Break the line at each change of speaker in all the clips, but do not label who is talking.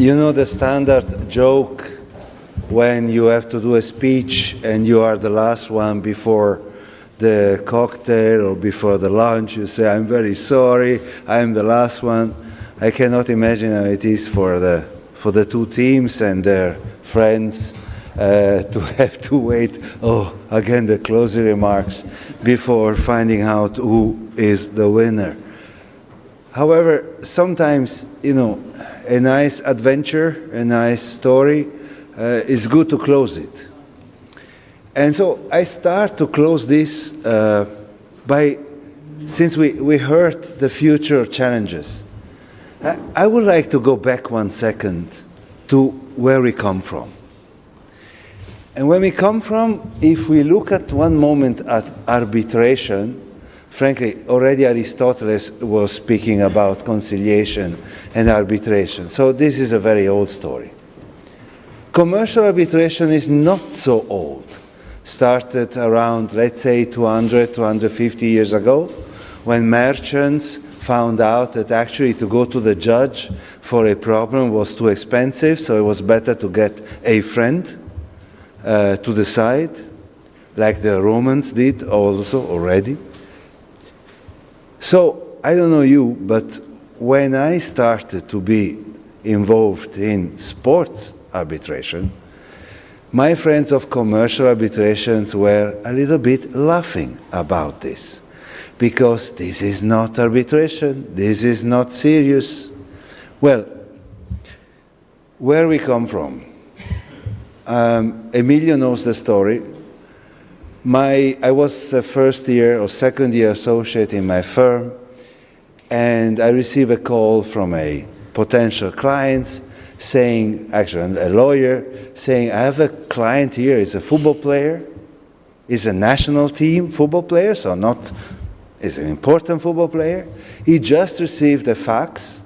You know the standard joke when you have to do a speech and you are the last one before the cocktail or before the lunch, you say, I'm very sorry, I'm the last one. I cannot imagine how it is for the two teams and their friends to have to wait, again the closing remarks before finding out who is the winner. However, sometimes, a nice adventure, a nice story, is good to close it. And so I start to close this since we heard the future challenges, I would like to go back 1 second to where we come from. And when we come from, if we look at one moment at arbitration, frankly, already Aristotle was speaking about conciliation and arbitration. So this is a very old story. Commercial arbitration is not so old. Started around, let's say, 200, 250 years ago, when merchants found out that actually to go to the judge for a problem was too expensive, so it was better to get a friend to decide, like the Romans did also already. So, I don't know you, but when I started to be involved in sports arbitration, my friends of commercial arbitrations were a little bit laughing about this, because this is not arbitration, this is not serious. Well, where we come from. Emilio knows the story. I was a first year or second year associate in my firm, and I received a call from a potential client saying, actually a lawyer, saying, I have a client here, he's a football player, he's a national team football player, so not, is an important football player. He just received a fax,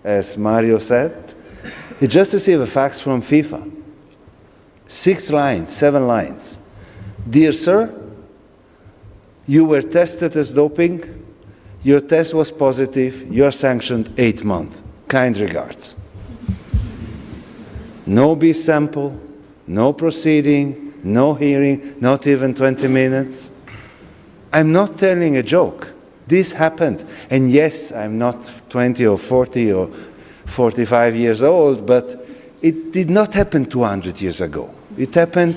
as Mario said, he just received a fax from FIFA. 6 lines, 7 lines. Dear sir, you were tested as doping, your test was positive, you are sanctioned 8 months. Kind regards. No B sample, no proceeding, no hearing, not even 20 minutes. I'm not telling a joke. This happened. And yes, I'm not 20 or 40 or 45 years old, but it did not happen 200 years ago. It happened,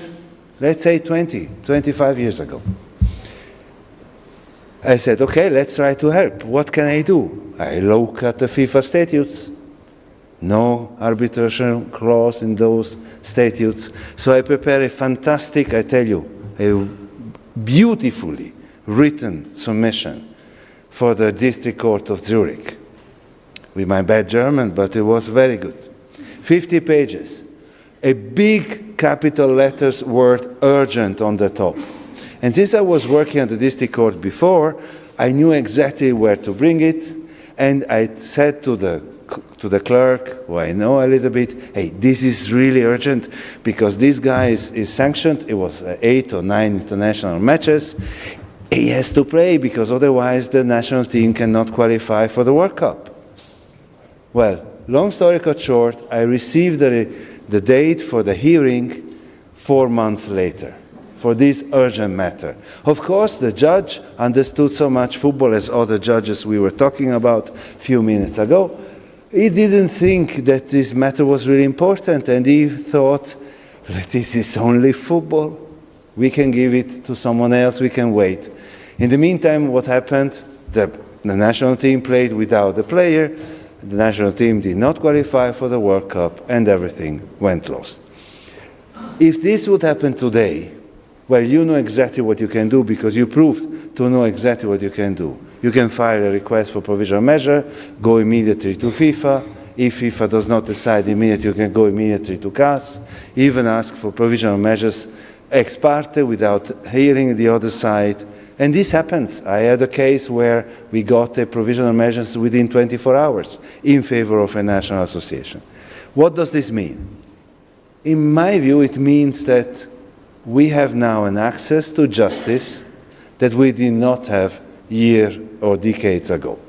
let's say, 20, 25 years ago. I said, okay, let's try to help. What can I do? I look at the FIFA statutes. No arbitration clause in those statutes. So I prepare a fantastic, I tell you, a beautifully written submission for the District Court of Zurich. With my bad German, but it was very good. 50 pages. A big capital letters word urgent on the top. And since I was working at the District Court before, I knew exactly where to bring it, and I said to the clerk, who I know a little bit, hey, this is really urgent, because this guy is sanctioned. It was 8 or 9 international matches. He has to play, because otherwise the national team cannot qualify for the World Cup. Well, long story cut short, I received the date for the hearing 4 months later for this urgent matter. Of course, the judge understood so much football as other judges we were talking about a few minutes ago. He didn't think that this matter was really important, and he thought, this is only football. We can give it to someone else, we can wait. In the meantime, what happened? The national team played without the player. The national team did not qualify for the World Cup, and everything went lost. If this would happen today, well, you know exactly what you can do, because you proved to know exactly what you can do. You can file a request for provisional measure, go immediately to FIFA. If FIFA does not decide immediately, you can go immediately to CAS, even ask for provisional measures ex parte without hearing the other side. And this happens. I had a case where we got a provisional measures within 24 hours in favor of a national association. What does this mean? In my view, it means that we have now an access to justice that we did not have years or decades ago.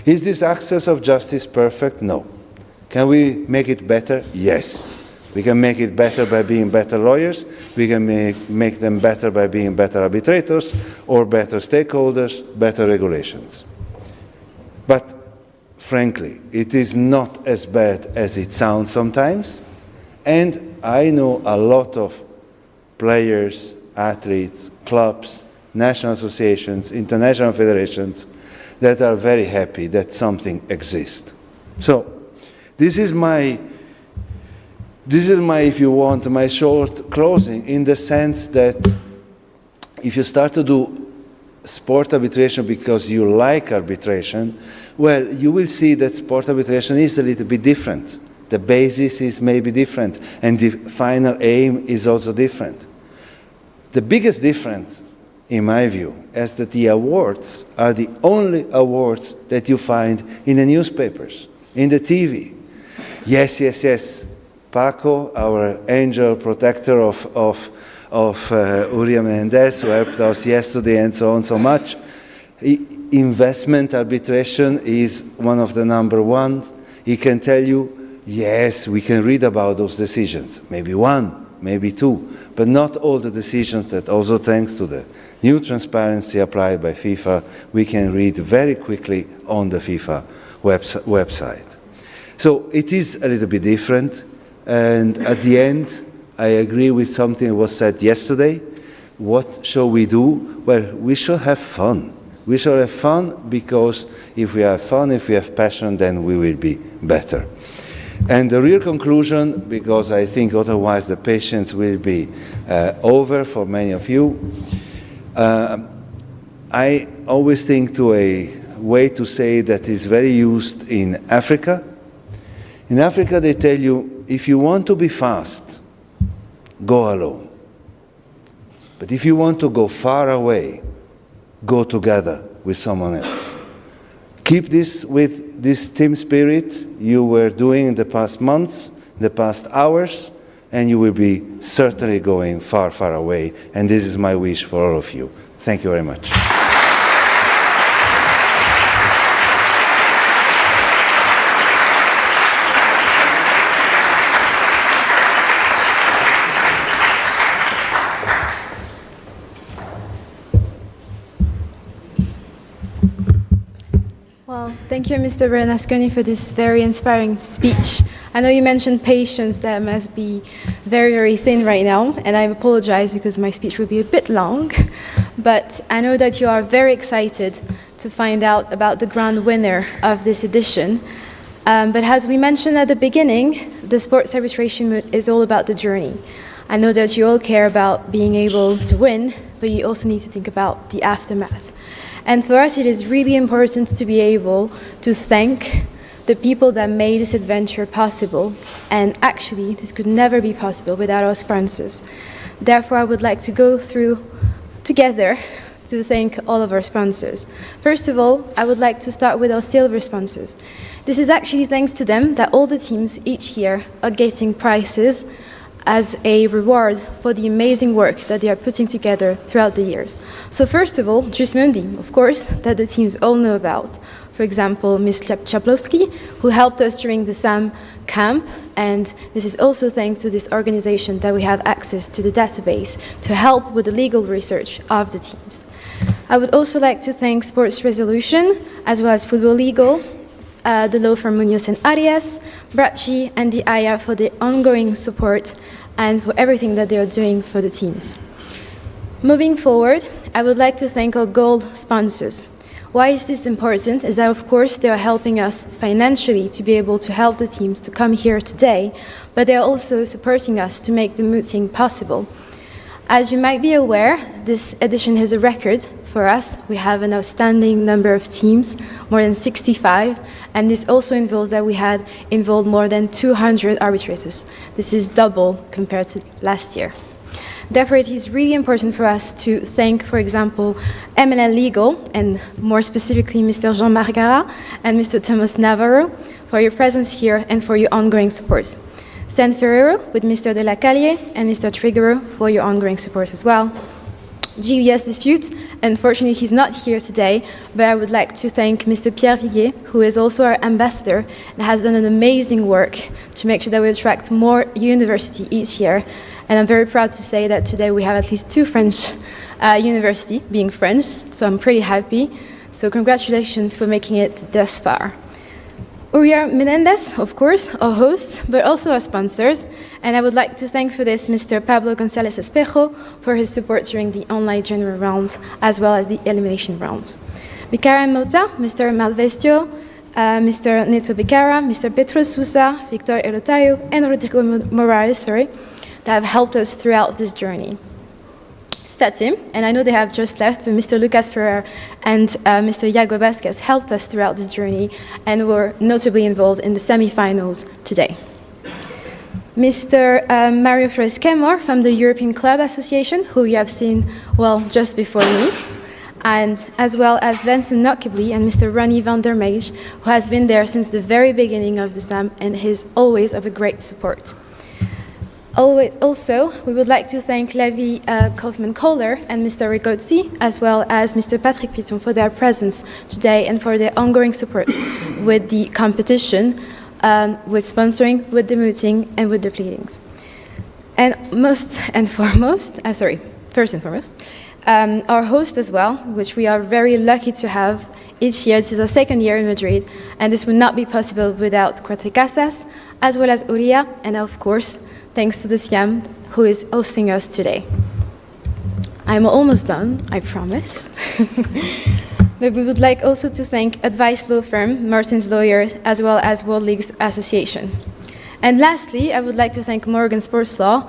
Is this access of justice perfect? No. Can we make it better? Yes. We can make it better by being better lawyers. We can make them better by being better arbitrators or better stakeholders, better regulations. But frankly, it is not as bad as it sounds sometimes. And I know a lot of players, athletes, clubs, national associations, international federations that are very happy that something exists. So this is my, if you want, my short closing, in the sense that if you start to do sport arbitration because you like arbitration, well, you will see that sport arbitration is a little bit different. The basis is maybe different, and the final aim is also different. The biggest difference, in my view, is that the awards are the only awards that you find in the newspapers, in the TV. Yes, yes, yes. Paco, our angel protector of Uriah Menendez, who helped us yesterday and so on so much. Investment arbitration is one of the number ones. He can tell you, yes, we can read about those decisions. Maybe one, maybe two, but not all the decisions that also, thanks to the new transparency applied by FIFA, we can read very quickly on the FIFA website. So it is a little bit different. And at the end, I agree with something that was said yesterday. What shall we do? Well, we should have fun. We should have fun, because if we have fun, if we have passion, then we will be better. And the real conclusion, because I think otherwise the patience will be over for many of you, I always think to a way to say that is very used in Africa. In Africa, they tell you, if you want to be fast, go alone. But if you want to go far away, go together with someone else. Keep this with this team spirit you were doing in the past months, the past hours, and you will be certainly going far, far away. And this is my wish for all of you. Thank you very much.
Well, thank you, Mr. Bernasconi, for this very inspiring speech. I know you mentioned patience that must be very, very thin right now, and I apologize because my speech will be a bit long, but I know that you are very excited to find out about the grand winner of this edition. But as we mentioned at the beginning, the Sports Arbitration Moot is all about the journey. I know that you all care about being able to win, but you also need to think about the aftermath. And for us, it is really important to be able to thank the people that made this adventure possible. And actually, this could never be possible without our sponsors. Therefore, I would like to go through together to thank all of our sponsors. First of all, I would like to start with our silver sponsors. This is actually thanks to them that all the teams each year are getting prizes as a reward for the amazing work that they are putting together throughout the years. So first of all, Jusmundi, of course, that the teams all know about. For example, Ms. Chaplowski, who helped us during the SAM camp, and this is also thanks to this organization that we have access to the database to help with the legal research of the teams. I would also like to thank Sports Resolution, as well as Football Legal, the law firm Munoz and Arias, Bracci, and the AYA for the ongoing support and for everything that they are doing for the teams. Moving forward, I would like to thank our gold sponsors. Why is this important? Is that, of course, they are helping us financially to be able to help the teams to come here today, but they are also supporting us to make the mooting possible. As you might be aware, this edition has a record for us. We have an outstanding number of teams, more than 65, and this also involves that we had involved more than 200 arbitrators. This is double compared to last year. Therefore, it is really important for us to thank, for example, MLL Legal, and more specifically Mr. Jean Margara and Mr. Thomas Navarro, for your presence here and for your ongoing support. San Ferrero with Mr. De La Calle and Mr. Trigueiro for your ongoing support as well. GBS dispute. Unfortunately, he's not here today, but I would like to thank Mr. Pierre Viguet, who is also our ambassador and has done an amazing work to make sure that we attract more university each year. And I'm very proud to say that today we have at least 2 French universities being French, so I'm pretty happy. So congratulations for making it thus far. Uriah Menendez, of course, our host, but also our sponsors. And I would like to thank for this Mr. Pablo González Espejo for his support during the online general rounds, as well as the elimination rounds. Bicara Mota, Mr. Malvestio, Mr. Neto Bicara, Mr. Petro Sousa, Victor Elotario, and Rodrigo Morales, that have helped us throughout this journey. Team, and I know they have just left, but Mr. Lucas Ferrer and Mr. Iago Vasquez helped us throughout this journey and were notably involved in the semi-finals today. Mr. Mario Flores Kemor from the European Club Association, who you have seen, well, just before me, and as well as Vincent Knockebly and Mr. Ronnie van der Meij, who has been there since the very beginning of the SAM and is always of a great support. Also, we would like to thank Levi Kaufman-Kohler and Mr. Rigozzi, as well as Mr. Patrick Piton for their presence today and for their ongoing support with the competition, with sponsoring, with the mooting, and with the pleadings. And first and foremost, our host as well, which we are very lucky to have each year. This is our 2nd year in Madrid, and this would not be possible without Cuatro Casas, as well as Uriah, and of course, thanks to the SIAM, who is hosting us today. I'm almost done, I promise. But we would like also to thank advice law firm, Martin's Lawyers, as well as World Leagues Association. And lastly, I would like to thank Morgan Sports Law,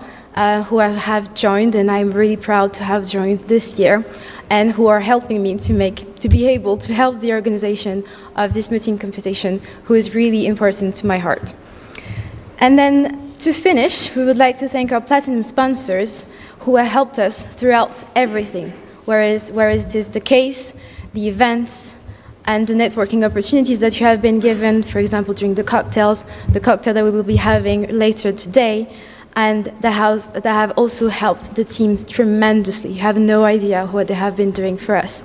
who I have joined, and I'm really proud to have joined this year, and who are helping me to be able to help the organization of this mooting competition, who is really important to my heart. And then, to finish, we would like to thank our platinum sponsors who have helped us throughout everything, whereas it is the case, the events, and the networking opportunities that you have been given, for example, during the cocktail that we will be having later today, and that have also helped the teams tremendously. You have no idea what they have been doing for us.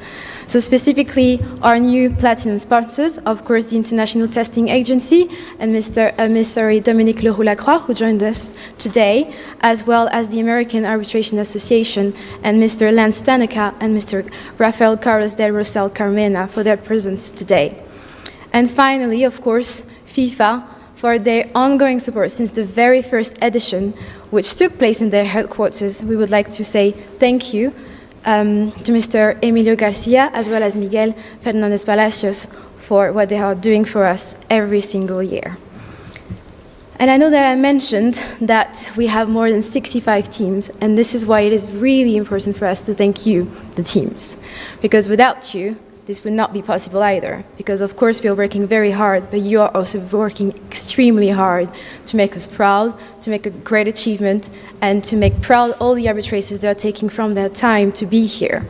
So specifically, our new platinum sponsors, of course, the International Testing Agency and Mr. Dominique Leroux-Lacroix, who joined us today, as well as the American Arbitration Association and Mr. Lance Tanaka and Mr. Rafael Carlos del Rosal Carmena for their presence today. And finally, of course, FIFA for their ongoing support since the very first edition, which took place in their headquarters. We would like to say thank you to Mr. Emilio Garcia, as well as Miguel Fernandez Palacios, for what they are doing for us every single year. And I know that I mentioned that we have more than 65 teams, and this is why it is really important for us to thank you, the teams. Because without you, this would not be possible either. Because of course we are working very hard, but you are also working extremely hard to make us proud, to make a great achievement, and to make proud all the arbitrators that are taking from their time to be here.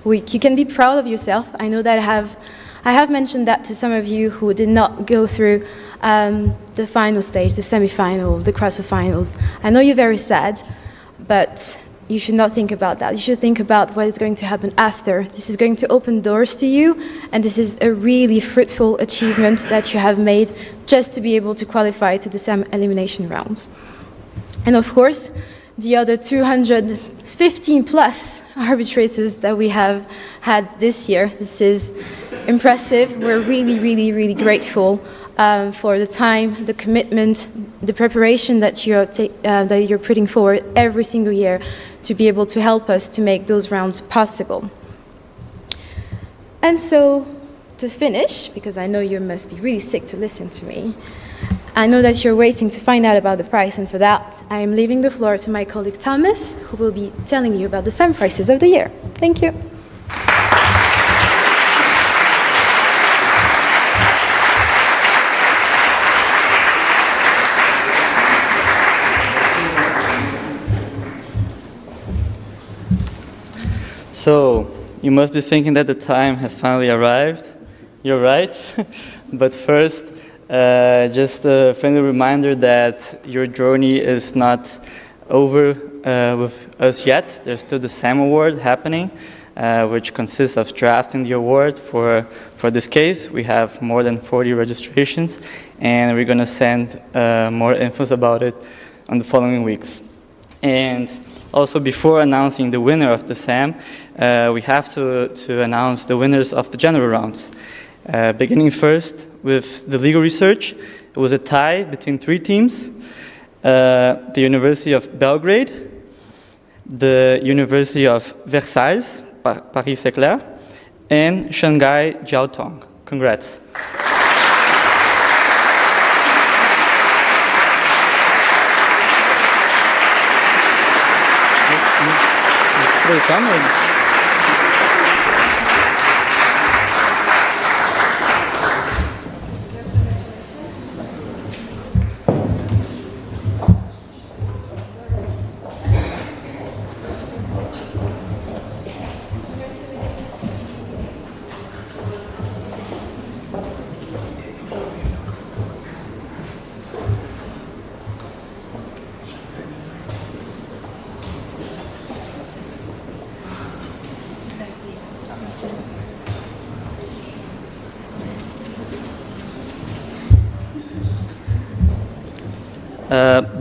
You can be proud of yourself. I know that I have mentioned that to some of you who did not go through the final stage, the semi-final, the quarterfinals. I know you're very sad, but you should not think about that. You should think about what is going to happen after. This is going to open doors to you, and this is a really fruitful achievement that you have made just to be able to qualify to the SAM elimination rounds. And of course, the other 215 plus arbitrators that we have had this year. This is impressive. We're really, really, really grateful for the time, the commitment, the preparation that you're putting forward every single year to be able to help us to make those rounds possible. And so, to finish, because I know you must be really sick to listen to me, I know that you're waiting to find out about the price, and for that, I am leaving the floor to my colleague Thomas, who will be telling you about the SAM prices of the year. Thank you.
So, you must be thinking that the time has finally arrived. You're right. But first, just a friendly reminder that your journey is not over with us yet. There's still the SAM Award happening, which consists of drafting the award for this case. We have more than 40 registrations, and we're going to send more infos about it on the following weeks. And also, before announcing the winner of the SAM, we have to announce the winners of the general rounds. Beginning first with the legal research, it was a tie between 3 teams. The University of Belgrade, the University of Versailles, Paris-Éclair, and Shanghai Jiaotong. Congrats.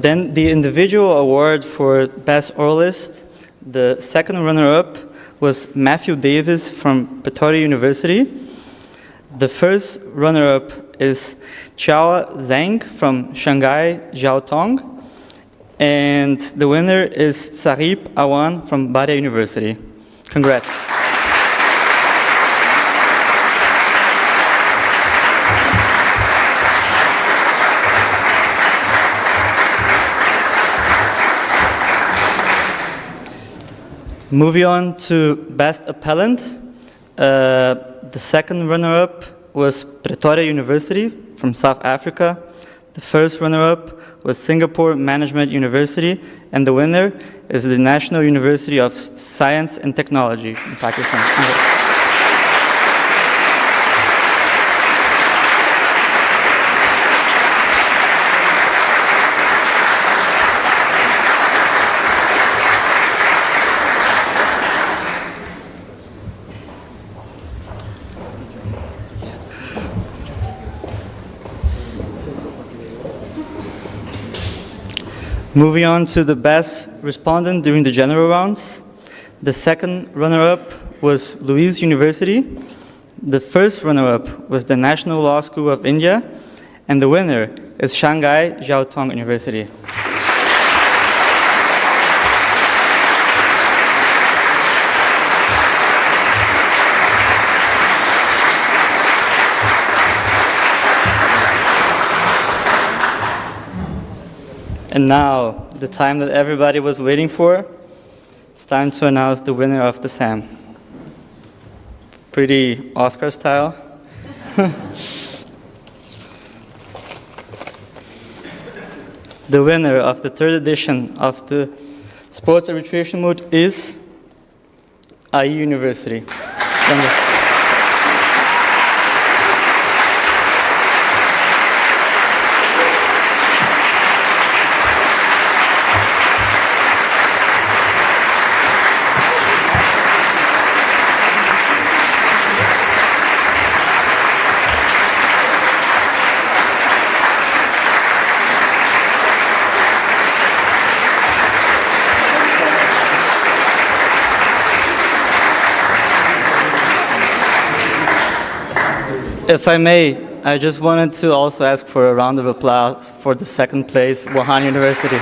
Then the individual award for Best Oralist, the second runner-up was Matthew Davis from Pretoria University. The first runner-up is Chao Zhang from Shanghai Jiaotong. And the winner is Sarip Awan from Badia University. Congrats. Moving on to Best Appellant, the second runner-up was Pretoria University from South Africa. The first runner-up was Singapore Management University, and the winner is the National University of Science and Technology in Pakistan. Moving on to the best respondent during the general rounds. The second runner-up was Louise University. The first runner-up was the National Law School of India. And the winner is Shanghai Jiaotong University. And now, the time that everybody was waiting for, it's time to announce the winner of the SAM. Pretty Oscar style. The winner of the third edition of the Sports Arbitration Moot is IE University. If I may, I just wanted to also ask for a round of applause for the second place, Wuhan University.